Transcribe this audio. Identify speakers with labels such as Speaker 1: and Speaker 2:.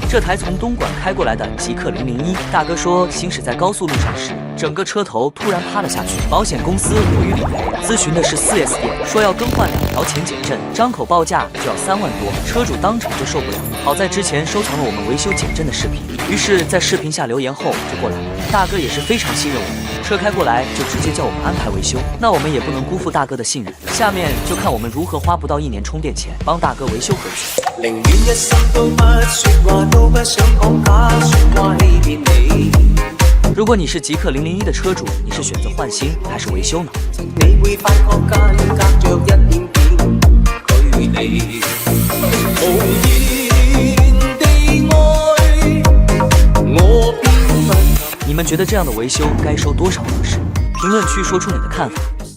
Speaker 1: 这台从东莞开过来的极氪001，大哥说行驶在高速路上时，整个车头突然趴了下去，保险公司不予理赔。咨询的是 4S 店，说要更换2条前减震，张口报价就要3万多，车主当场就受不了。好在之前收藏了我们维修减震的视频，于是，在视频下留言后就过来了。大哥也是非常信任我们，车开过来就直接叫我们安排维修，那我们也不能辜负大哥的信任。下面就看我们如何花不到1年充电钱帮大哥维修回去。
Speaker 2: 宁願一生都不說話，都不想講假説話欺騙你。
Speaker 1: 如果你是極氪001的車主，你是選擇換新還是維修呢？
Speaker 2: 你會發覺間隔着一點點距離，無言地愛我偏不。
Speaker 1: 你們覺得這樣的維修該收多少合適？評論區說出你的看法。